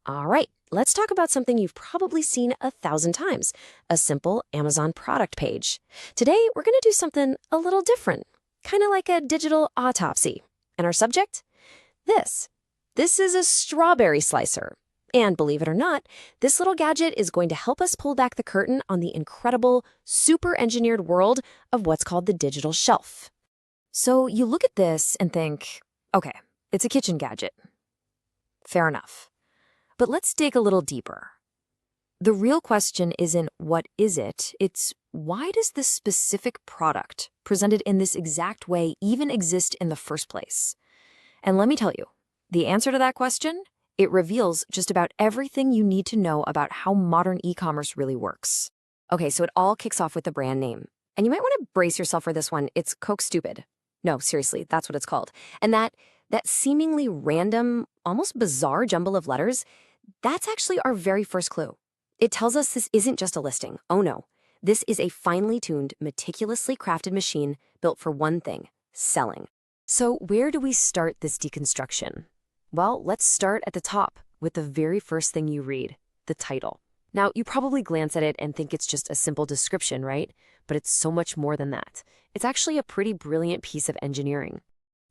All right, let's talk about something you've probably seen 1,000 times, a simple Amazon product page. Today, we're going to do something a little different, kind of like a digital autopsy. And our subject? This. This is a strawberry slicer. And believe it or not, this little gadget is going to help us pull back the curtain on the incredible, super engineered world of what's called the digital shelf. So you look at this and think, okay, it's a kitchen gadget. Fair enough. But let's dig a little deeper. The real question isn't what is it, it's why does this specific product, presented in this exact way, even exist in the first place? And let me tell you, the answer to that question, it reveals just about everything you need to know about how modern e-commerce really works. Okay, so it all kicks off with the brand name. And you might want to brace yourself for this one. It's Coke Stupid. No, seriously, that's what it's called. And that seemingly random, almost bizarre jumble of letters, that's actually our very first clue. It tells us this isn't just a listing. Oh no, this is a finely tuned, meticulously crafted machine built for one thing, selling. So where do we start this deconstruction? Well, let's start at the top with the very first thing you read, the title. Now, you probably glance at it and think it's just a simple description, right? But it's so much more than that. It's actually a pretty brilliant piece of engineering.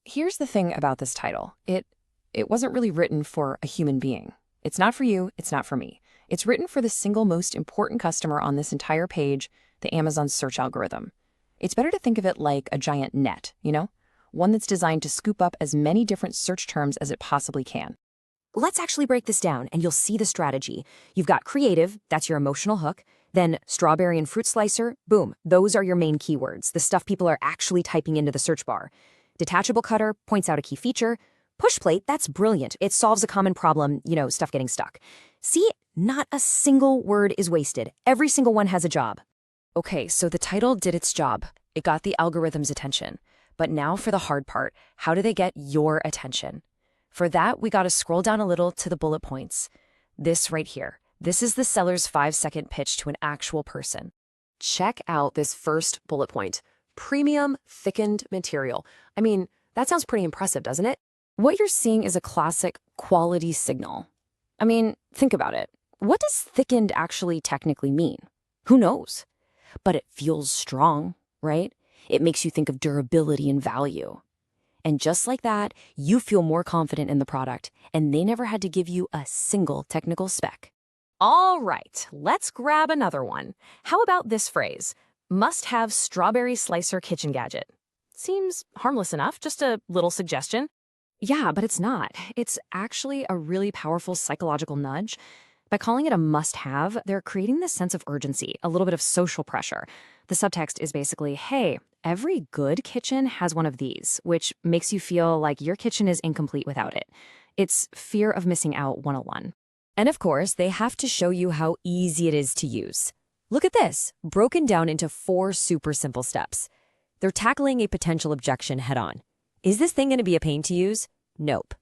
Here's the thing about this title. It wasn't really written for a human being. It's not for you, it's not for me. It's written for the single most important customer on this entire page, the Amazon search algorithm. It's better to think of it like a giant net, one that's designed to scoop up as many different search terms as it possibly can. Let's actually break this down and you'll see the strategy. You've got creative, that's your emotional hook. Then strawberry and fruit slicer, boom, those are your main keywords, the stuff people are actually typing into the search bar. Detachable cutter points out a key feature. Push plate, that's brilliant. It solves a common problem, stuff getting stuck. See, not a single word is wasted. Every single one has a job. Okay, so the title did its job. It got the algorithm's attention. But now for the hard part, how do they get your attention? For that, we gotta scroll down a little to the bullet points. This right here. This is the seller's 5-second pitch to an actual person. Check out this first bullet point. Premium thickened material. I mean, that sounds pretty impressive, doesn't it? What you're seeing is a classic quality signal. I mean, think about it. What does thickened actually technically mean? Who knows? But it feels strong, right? It makes you think of durability and value. And just like that, you feel more confident in the product, and they never had to give you a single technical spec. All right, let's grab another one. How about this phrase? Must-have strawberry slicer kitchen gadget. Seems harmless enough, just a little suggestion. Yeah, but it's not. It's actually a really powerful psychological nudge. By calling it a must-have, they're creating this sense of urgency, a little bit of social pressure. The subtext is basically, hey, every good kitchen has one of these, which makes you feel like your kitchen is incomplete without it. It's fear of missing out 101. And of course, they have to show you how easy it is to use. Look at this, broken down into 4 super simple steps. They're tackling a potential objection head-on. Is this thing going to be a pain to use? Nope.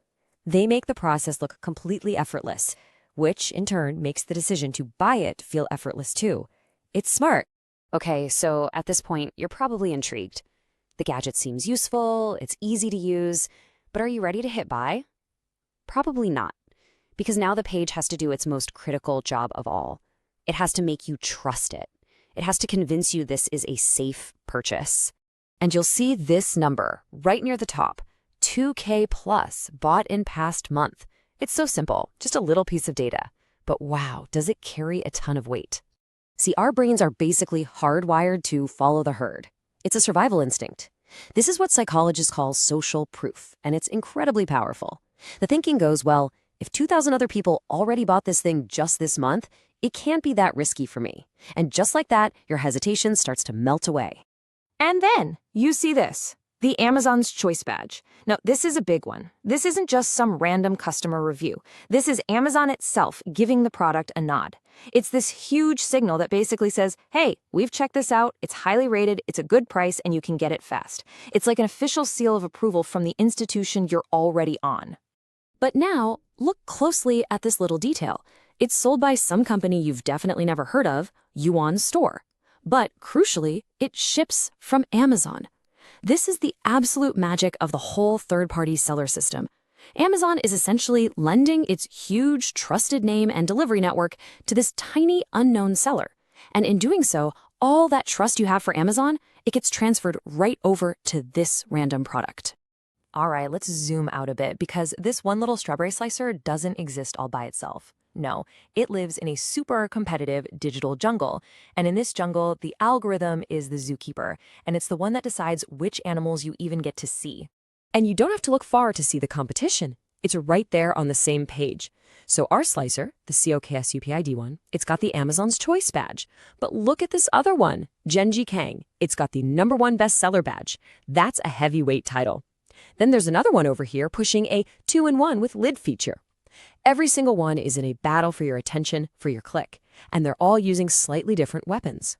They make the process look completely effortless, which in turn makes the decision to buy it feel effortless too. It's smart. Okay, so at this point, you're probably intrigued. The gadget seems useful, it's easy to use, but are you ready to hit buy? Probably not, because now the page has to do its most critical job of all. It has to make you trust it. It has to convince you this is a safe purchase. And you'll see this number right near the top, 2K plus bought in past month. It's so simple, just a little piece of data. But wow, does it carry a ton of weight? See, our brains are basically hardwired to follow the herd. It's a survival instinct. This is what psychologists call social proof, and it's incredibly powerful. The thinking goes, well, if 2,000 other people already bought this thing just this month, it can't be that risky for me. And just like that, your hesitation starts to melt away. And then you see this, the Amazon's Choice Badge. Now, this is a big one. This isn't just some random customer review. This is Amazon itself giving the product a nod. It's this huge signal that basically says, hey, we've checked this out, it's highly rated, it's a good price, and you can get it fast. It's like an official seal of approval from the institution you're already on. But now, look closely at this little detail. It's sold by some company you've definitely never heard of, Yuan Store. But crucially, it ships from Amazon. This is the absolute magic of the whole third-party seller system. Amazon is essentially lending its huge, trusted name and delivery network to this tiny, unknown seller. And in doing so, all that trust you have for Amazon, it gets transferred right over to this random product. All right, let's zoom out a bit because this one little strawberry slicer doesn't exist all by itself. No, it lives in a super competitive digital jungle. And in this jungle, the algorithm is the zookeeper, and it's the one that decides which animals you even get to see. And you don't have to look far to see the competition. It's right there on the same page. So our slicer, the COKSUPID one, it's got the Amazon's Choice badge. But look at this other one, Genji Kang. It's got the #1 bestseller badge. That's a heavyweight title. Then there's another one over here pushing a 2-in-1 with lid feature. Every single one is in a battle for your attention, for your click, and they're all using slightly different weapons.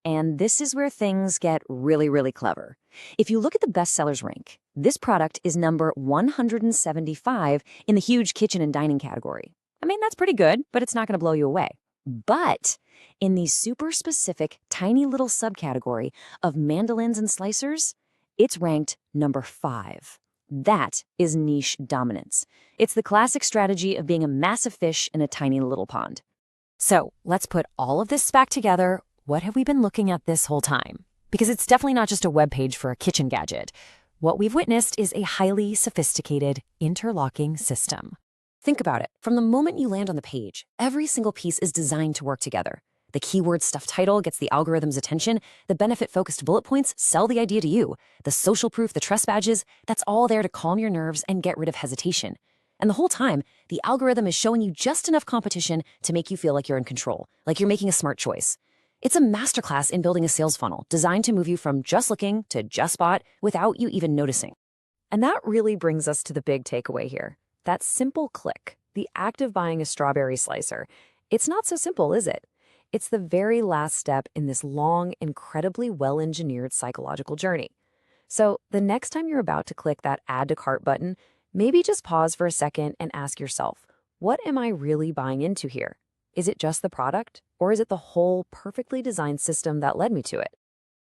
And this is where things get really, really clever. If you look at the bestsellers rank, this product is number 175 in the huge kitchen and dining category. I mean, that's pretty good, but it's not going to blow you away. But in the super specific, tiny little subcategory of mandolins and slicers, it's ranked number 5. That is niche dominance. It's the classic strategy of being a massive fish in a tiny little pond. So let's put all of this back together. What have we been looking at this whole time? Because it's definitely not just a web page for a kitchen gadget. What we've witnessed is a highly sophisticated interlocking system. Think about it. From the moment you land on the page, every single piece is designed to work together. The keyword stuff title gets the algorithm's attention. The benefit-focused bullet points sell the idea to you. The social proof, the trust badges, that's all there to calm your nerves and get rid of hesitation. And the whole time, the algorithm is showing you just enough competition to make you feel like you're in control, like you're making a smart choice. It's a masterclass in building a sales funnel designed to move you from just looking to just bought without you even noticing. And that really brings us to the big takeaway here. That simple click, the act of buying a strawberry slicer. It's not so simple, is it? It's the very last step in this long, incredibly well-engineered psychological journey. So the next time you're about to click that Add to Cart button, maybe just pause for a second and ask yourself, what am I really buying into here? Is it just the product, or is it the whole perfectly designed system that led me to it?